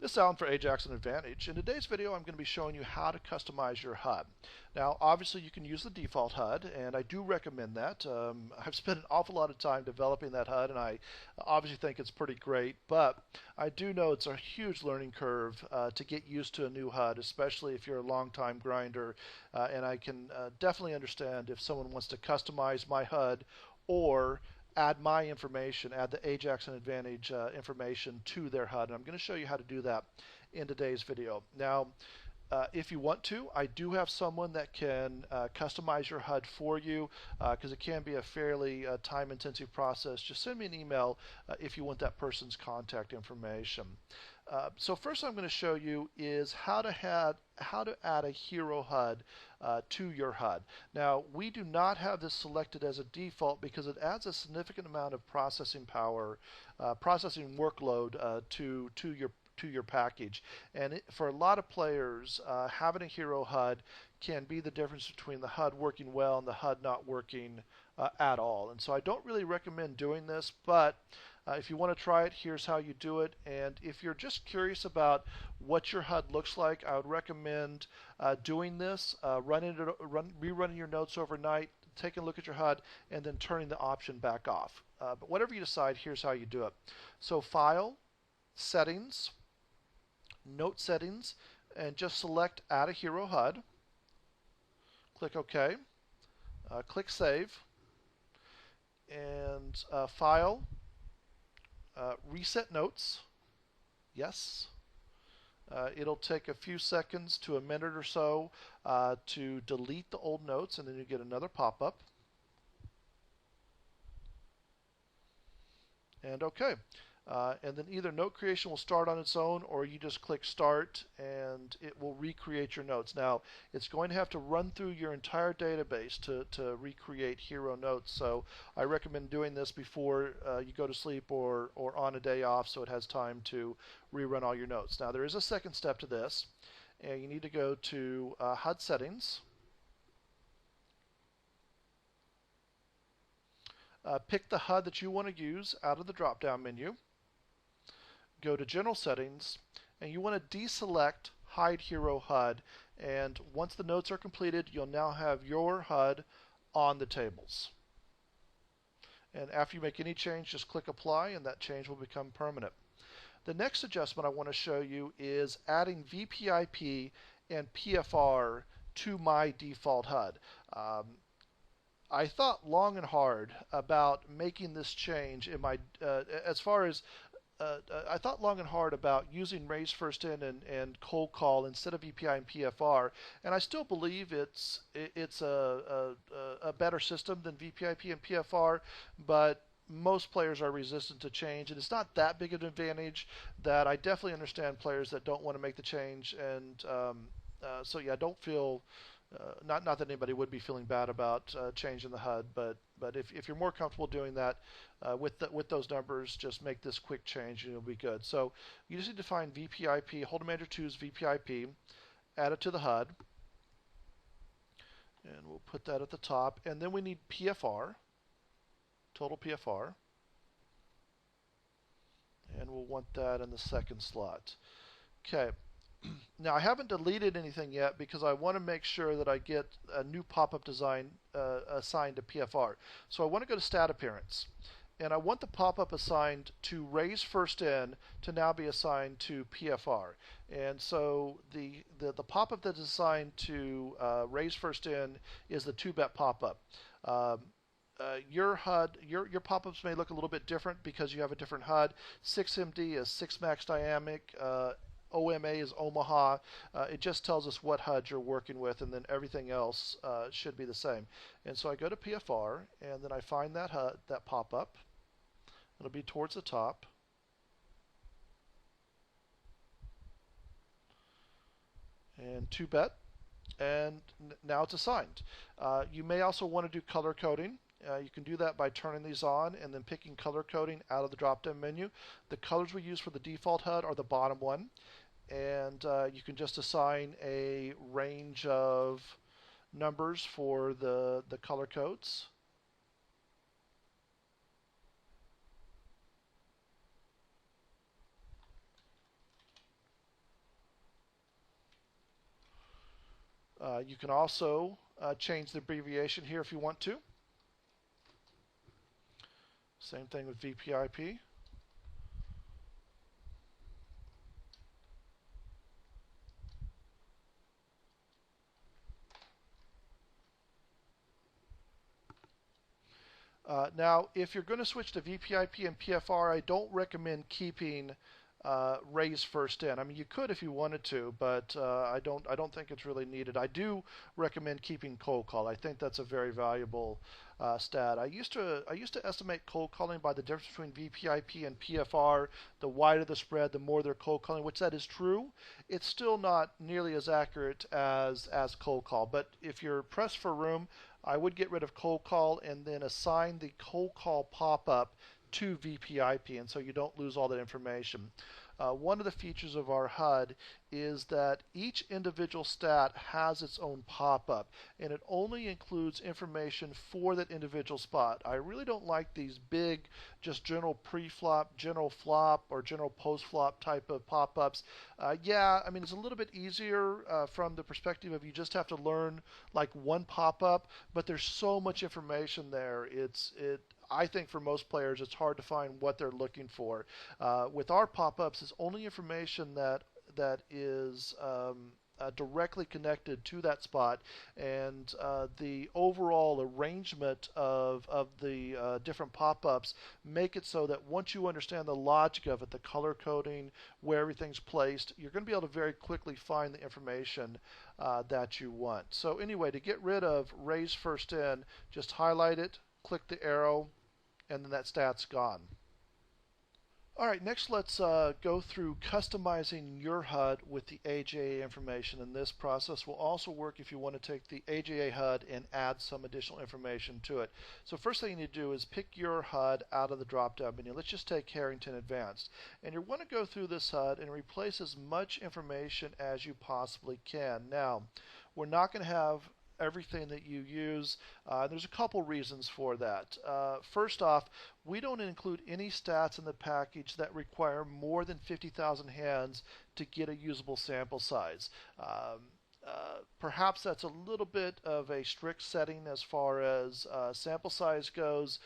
This is Alan for AJAX Advantage. In today's video, I'm going to be showing you how to customize your HUD. Now, obviously, you can use the default HUD, and I do recommend that. I've spent an awful lot of time developing that HUD, and I obviously think it's pretty great, but I do know it's a huge learning curve to get used to a new HUD, especially if you're a long-time grinder, and I can definitely understand if someone wants to customize my HUD or add my information, add the Ajax and Advantage information to their HUD. And I'm going to show you how to do that in today's video. Now, if you want to, I do have someone that can customize your HUD for you because it can be a fairly time-intensive process. Just send me an email if you want that person's contact information. So first I'm going to show you is how to add a hero HUD to your HUD. Now, we do not have this selected as a default because it adds a significant amount of processing power, processing workload to your package. And for a lot of players, having a hero HUD can be the difference between the HUD working well and the HUD not working at all. And so I don't really recommend doing this, but if you want to try it, here's how you do it. And if you're just curious about what your HUD looks like, I would recommend doing this, rerunning your notes overnight, taking a look at your HUD, and then turning the option back off. But whatever you decide, here's how you do it. So File, Settings, Note Settings, and just select Add a Hero HUD. Click OK. Click Save. And File, Reset Notes. Yes. It'll take a few seconds to a minute or so to delete the old notes, and then you get another pop-up. And OK. And then either note creation will start on its own, or you just click Start and it will recreate your notes. Now, it's going to have to run through your entire database to recreate hero notes, so I recommend doing this before you go to sleep or on a day off so it has time to rerun all your notes. Now, there is a second step to this, and you need to go to HUD Settings. Pick the HUD that you want to use out of the drop-down menu. Go to General Settings, and you want to deselect Hide Hero HUD, and once the notes are completed, you'll now have your HUD on the tables. And after you make any change, just click Apply, and that change will become permanent. The next adjustment I want to show you is adding VPIP and PFR to my default HUD. I thought long and hard about making this change in my, I thought long and hard about using raise first in and cold call instead of VPI and PFR, and I still believe it's a better system than VPIP and PFR, but most players are resistant to change, and it's not that big of an advantage that I definitely understand players that don't want to make the change, and so yeah, don't feel not that anybody would be feeling bad about changing the HUD, but if you're more comfortable doing that with those numbers, just make this quick change and it'll be good. So you just need to find VPIP, Hold'em Manager 2's VPIP, add it to the HUD, and we'll put that at the top. And then we need PFR, total PFR, and we'll want that in the second slot. Okay. Now, I haven't deleted anything yet because I want to make sure that I get a new pop-up design assigned to PFR. So I want to go to Stat Appearance, and I want the pop-up assigned to Raise First In to now be assigned to PFR. And so the pop-up that's assigned to Raise First In is the 2-bet pop-up. Your HUD, your pop-ups may look a little bit different because you have a different HUD. 6MD is 6 max dynamic. OMA is Omaha. It just tells us what HUD you're working with, and then everything else should be the same. And so I go to PFR, and then I find that HUD, that pop-up. It'll be towards the top. And 2-bet. And now it's assigned. You may also want to do color coding. You can do that by turning these on and then picking color coding out of the drop-down menu. The colors we use for the default HUD are the bottom one, and you can just assign a range of numbers for the color codes. You can also change the abbreviation here if you want to. Same thing with VPIP. Now, if you're going to switch to VPIP and PFR, I don't recommend keeping raise first in. I mean, you could if you wanted to, but I don't think it's really needed. I do recommend keeping cold call. I think that's a very valuable stat. I used to estimate cold calling by the difference between VPIP and PFR. The wider the spread, the more they're cold calling, which that is true. It's still not nearly as accurate as cold call. But if you're pressed for room, I would get rid of cold call and then assign the cold call pop-up to VPIP, and so you don't lose all that information. One of the features of our HUD is that each individual stat has its own pop-up, and it only includes information for that individual spot. I really don't like these big, just general pre-flop, general flop, or general post-flop type of pop-ups. Yeah, I mean, it's a little bit easier from the perspective of you just have to learn like one pop-up, but there's so much information there. I think for most players, it's hard to find what they're looking for. With our pop-ups, it's only information that is directly connected to that spot, and the overall arrangement of the different pop-ups make it so that once you understand the logic of it, the color coding, where everything's placed, you're going to be able to very quickly find the information that you want. So anyway, to get rid of raise first in, just highlight it, click the arrow, and then that stat's gone. All right, next let's go through customizing your HUD with the AJA information, and this process will also work if you want to take the AJA HUD and add some additional information to it. So first thing you need to do is pick your HUD out of the drop-down menu. Let's just take Harrington Advanced, and you want to go through this HUD and replace as much information as you possibly can. Now, we're not going to have everything that you use. There's a couple reasons for that. First off, we don't include any stats in the package that require more than 50,000 hands to get a usable sample size. Perhaps that's a little bit of a strict setting as far as sample size goes,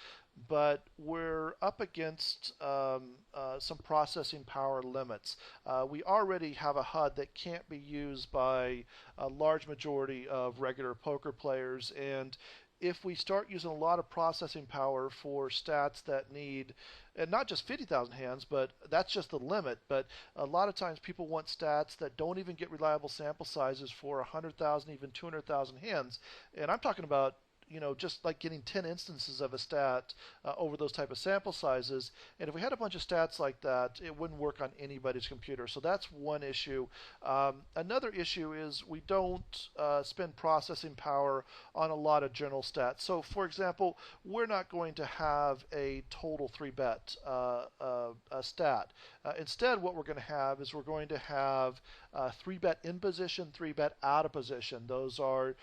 but we're up against some processing power limits. We already have a HUD that can't be used by a large majority of regular poker players, and if we start using a lot of processing power for stats that need, and not just 50,000 hands, but that's just the limit, but a lot of times people want stats that don't even get reliable sample sizes for 100,000, even 200,000 hands, and I'm talking about just like getting 10 instances of a stat over those type of sample sizes. And if we had a bunch of stats like that, it wouldn't work on anybody's computer. So that's one issue. Another issue is we don't spend processing power on a lot of general stats. So for example, we're not going to have a total 3-bet stat. Instead, what we're going to have is we're going to have 3-bet in position, 3-bet out of position. Those are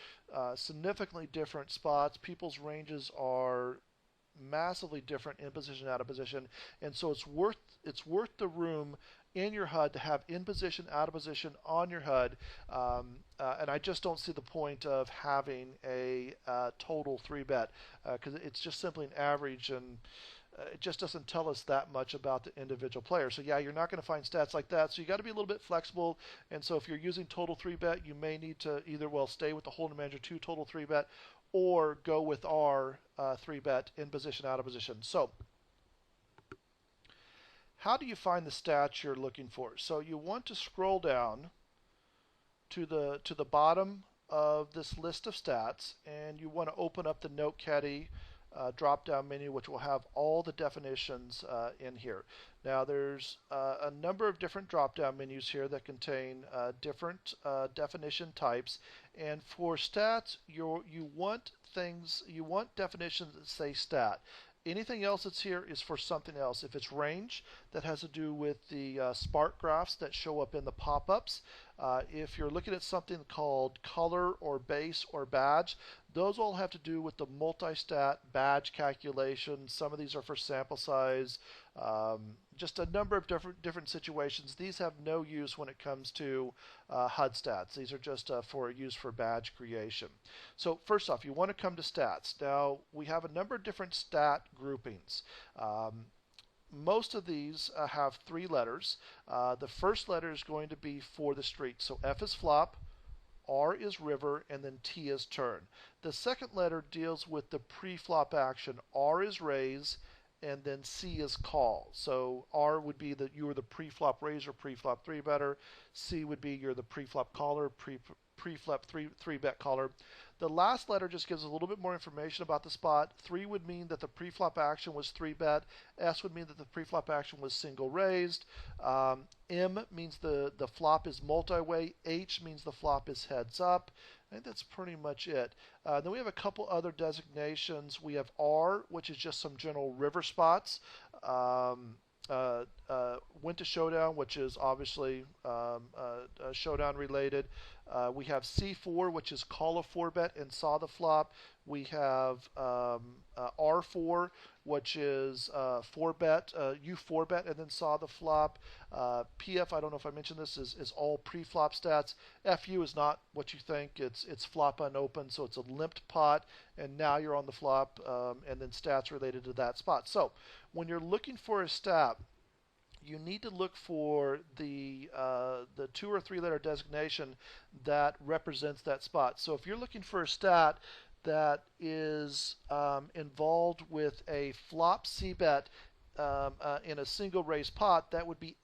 significantly different spots. People's ranges are massively different in position, out of position, and so it's worth the room in your HUD to have in position, out of position on your HUD, and I just don't see the point of having a total 3-bet because it's just simply an average, and it just doesn't tell us that much about the individual player. So yeah, you're not going to find stats like that. So you got to be a little bit flexible. And so if you're using total 3-bet, you may need to either stay with the Hold'em Manager 2 total 3-bet, or go with our 3-bet in position, out of position. So how do you find the stats you're looking for? So you want to scroll down to the bottom of this list of stats, and you want to open up the Note Caddy drop-down menu, which will have all the definitions in here. Now there's a number of different drop-down menus here that contain different definition types, and for stats you want definitions that say stat. Anything else that's here is for something else. If it's range, that has to do with the spark graphs that show up in the pop-ups. If you're looking at something called color or base or badge, those all have to do with the multi-stat badge calculation. Some of these are for sample size. just a number of different situations. These have no use when it comes to HUD stats. These are just for use for badge creation. So first off, you want to come to stats. Now we have a number of different stat groupings. Most of these have 3 letters. The first letter is going to be for the street. So F is flop, R is river, and then T is turn. The second letter deals with the pre-flop action. R is raise, and then C is call. So R would be that you were the pre-flop raiser, pre-flop 3-better. C would be you're the pre-flop caller, pre-flop 3-bet caller. The last letter just gives a little bit more information about the spot. 3 would mean that the pre-flop action was 3-bet. S would mean that the pre-flop action was single raised. M means the flop is multi-way. H means the flop is heads up. I think that's pretty much it. Then we have a couple other designations. We have R, which is just some general river spots. Went to showdown, which is obviously showdown related. We have C4, which is call a 4-bet and saw the flop. We have R4, which is 4-bet, you 4-bet and then saw the flop. PF, I don't know if I mentioned this, is all pre-flop stats. FU is not what you think. It's flop unopened, so it's a limped pot, and now you're on the flop, and then stats related to that spot. So when you're looking for a stat, you need to look for the 2 or 3 letter designation that represents that spot. So if you're looking for a stat that is involved with a flop C-bet in a single raise pot, that would be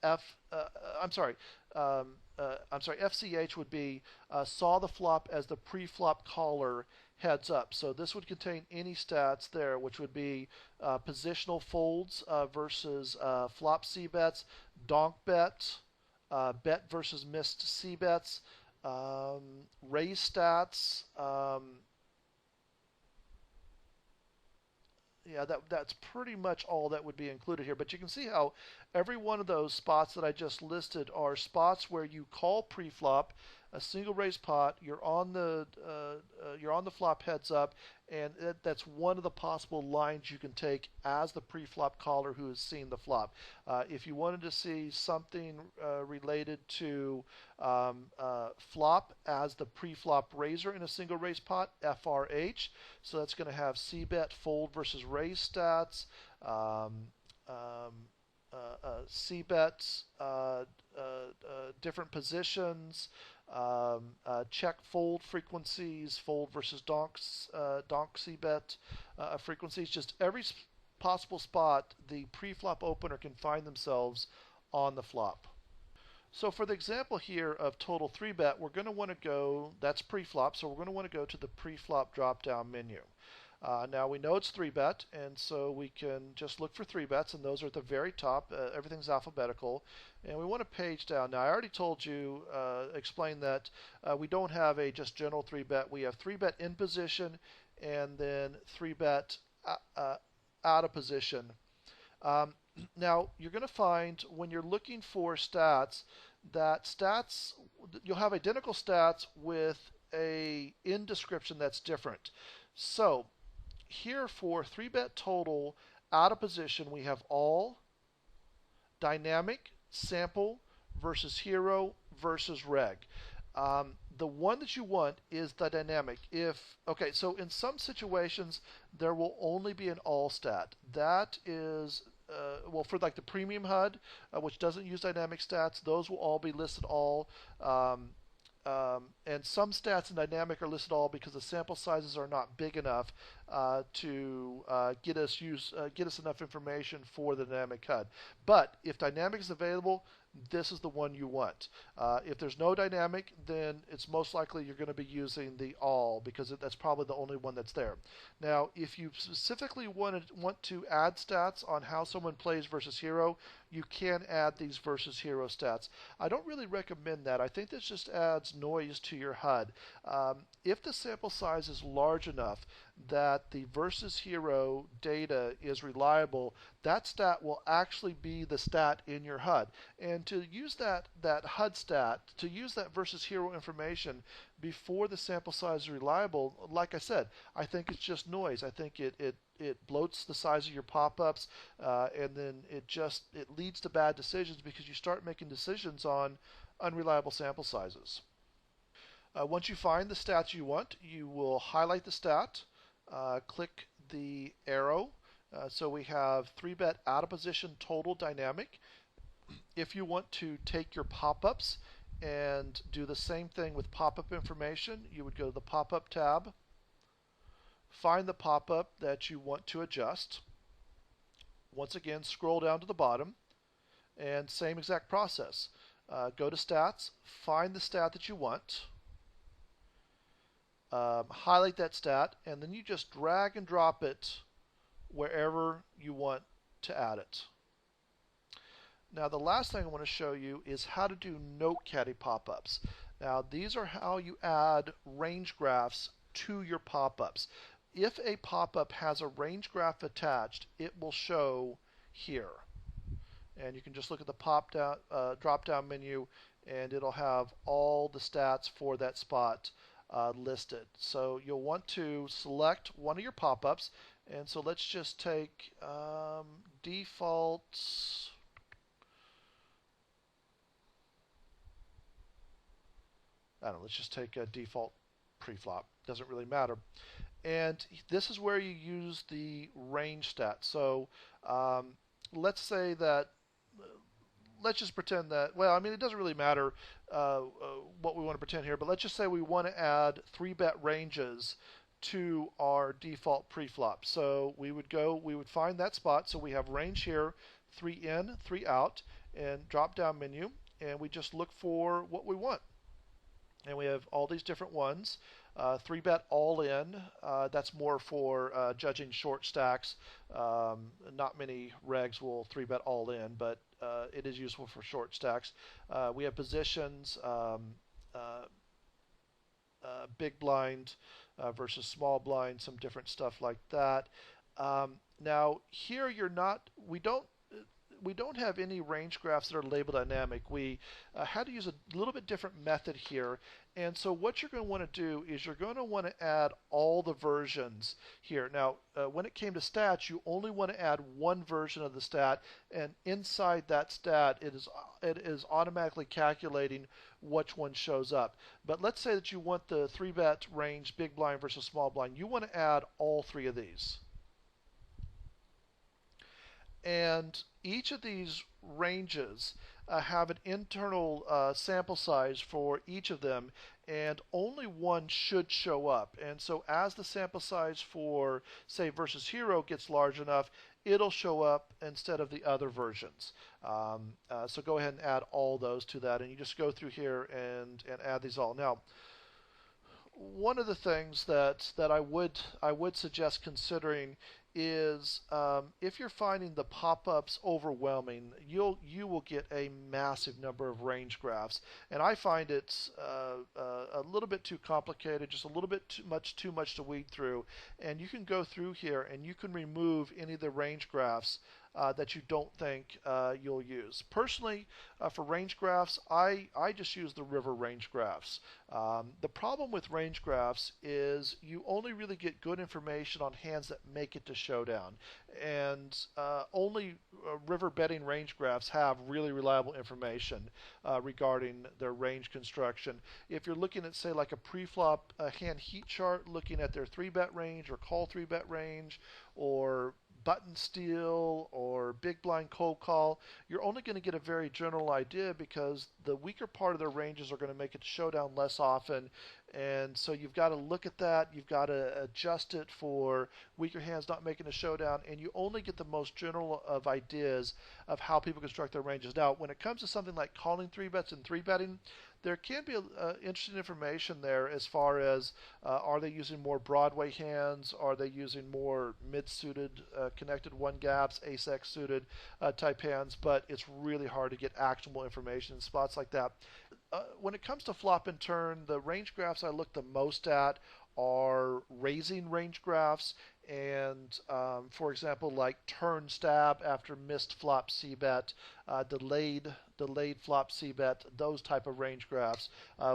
FCH would be saw the flop as the pre-flop caller heads up. So this would contain any stats there, which would be positional folds versus flop C-bets, donk bet, bet versus missed C-bets, raise stats. Yeah, that's pretty much all that would be included here. But you can see how every one of those spots that I just listed are spots where you call pre-flop, a single raise pot, you're on the flop heads up, and that's one of the possible lines you can take as the pre-flop caller who has seen the flop. If you wanted to see something related to flop as the pre-flop raiser in a single raise pot, FRH. So that's going to have C-bet fold versus raise stats, C-bets, different positions, check fold frequencies, fold versus donk C-bet frequencies. Just every possible spot the pre-flop opener can find themselves on the flop. So for the example here of total 3-bet, we're going to want to go, that's pre-flop, so we're going to want to go to the pre-flop drop-down menu. Now we know it's 3-bet, and so we can just look for 3-bets, and those are at the very top. Everything's alphabetical, and we want to page down. Now I already told you, explained that we don't have a just general 3-bet. We have 3-bet in position, and then 3-bet out of position. Now you're going to find when you're looking for stats that you'll have identical stats with a in description that's different. So here for 3-bet total out of position, we have all, dynamic, sample versus hero versus reg. The one that you want is the dynamic. So in some situations there will only be an all stat. That is for like the premium HUD, which doesn't use dynamic stats, those will all be listed all. And some stats in dynamic are listed all because the sample sizes are not big enough to get us enough information for the dynamic HUD. But if dynamic is available, this is the one you want. If there's no dynamic, then it's most likely you're going to be using the all because that's probably the only one that's there. Now, if you specifically want to add stats on how someone plays versus hero, you can add these versus hero stats. I don't really recommend that. I think this just adds noise to your HUD. If the sample size is large enough that the versus hero data is reliable, that stat will actually be the stat in your HUD. And to use that HUD stat, to use that versus hero information before the sample size is reliable, like I said, I think it's just noise. I think it it bloats the size of your pop-ups, and then it leads to bad decisions because you start making decisions on unreliable sample sizes. Once you find the stats you want, you will highlight the stat, click the arrow. So we have 3-bet out of position total dynamic. If you want to take your pop-ups and do the same thing with pop-up information, you would go to the pop-up tab, find the pop-up that you want to adjust. Once again, scroll down to the bottom, and same exact process. Go to stats, find the stat that you want, highlight that stat, and then you just drag and drop it wherever you want to add it. Now the last thing I want to show you is how to do note caddy pop-ups. Now these are how you add range graphs to your pop-ups. If a pop-up has a range graph attached, it will show here. And you can just look at the drop-down menu, and it'll have all the stats for that spot listed. So you'll want to select one of your pop-ups, and so let's just take default. I don't know, let's just take a default preflop. Doesn't really matter. And this is where you use the range stat. So let's say that, let's just pretend that, well, I mean, it doesn't really matter what we want to pretend here, but let's just say we want to add 3-bet ranges to our default preflop. So we would find that spot. So we have range here, 3 in, 3 out, and drop down menu, and we just look for what we want. And we have all these different ones. 3-bet all in, that's more for judging short stacks. Not many regs will 3-bet all in, but it is useful for short stacks. We have positions, big blind versus small blind, some different stuff like that. Now here we don't have any range graphs that are labeled dynamic. We had to use a little bit different method here. And so what you're going to want to do is you're going to want to add all the versions here. Now, when it came to stats, you only want to add one version of the stat, and inside that stat, it is automatically calculating which one shows up. But let's say that you want the 3-bet range, big blind versus small blind. You want to add all 3 of these. And each of these ranges have an internal sample size for each of them, and only one should show up. And so as the sample size for, say, versus hero gets large enough, it'll show up instead of the other versions. So go ahead and add all those to that, and you just go through here and add these all. Now, one of the things that I would suggest considering is if you're finding the pop-ups overwhelming, you will get a massive number of range graphs, and I find it's a little bit too complicated, just a little bit too much to weed through. And you can go through here and you can remove any of the range graphs that you don't think you'll use. Personally, for range graphs, I just use the river range graphs. The problem with range graphs is you only really get good information on hands that make it to showdown, and only river betting range graphs have really reliable information regarding their range construction. If you're looking at, say, like a pre-flop hand heat chart, looking at their 3-bet range or call 3-bet range, or button steal or big blind cold call, you're only going to get a very general idea because the weaker part of their ranges are going to make it to showdown less often. And so you've got to look at that, you've got to adjust it for weaker hands not making a showdown, and you only get the most general of ideas of how people construct their ranges. Now, when it comes to something like calling 3-bets and 3-betting, there can be interesting information there as far as are they using more Broadway hands, are they using more mid-suited connected one gaps, ace-x suited type hands, but it's really hard to get actionable information in spots like that. When it comes to flop and turn, the range graphs I look the most at are raising range graphs, and for example, like turn stab after missed flop c-bet, delayed flop c-bet, those type of range graphs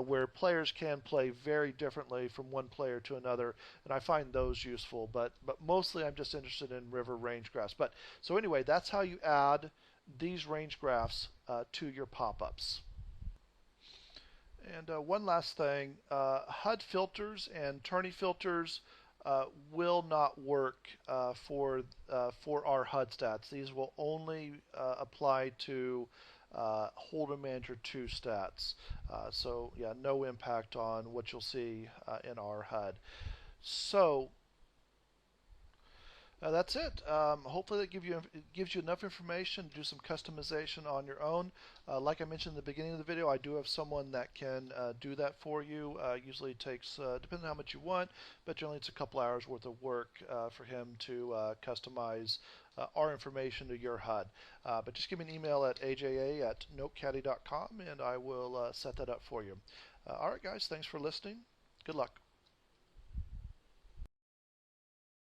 where players can play very differently from one player to another, and I find those useful. But mostly I'm just interested in river range graphs. But so anyway, that's how you add these range graphs to your pop-ups. And one last thing, HUD filters and tourney filters will not work for our HUD stats. These will only apply to Hold'em Manager 2 stats. So yeah, no impact on what you'll see in our HUD. So that's it. Hopefully that gives you enough information to do some customization on your own. Like I mentioned in the beginning of the video, I do have someone that can do that for you. Usually it takes, depending on how much you want, but generally it's a couple hours worth of work for him to customize our information to your HUD. But just give me an email at aja@notecaddy.com and I will set that up for you. All right, guys, thanks for listening. Good luck.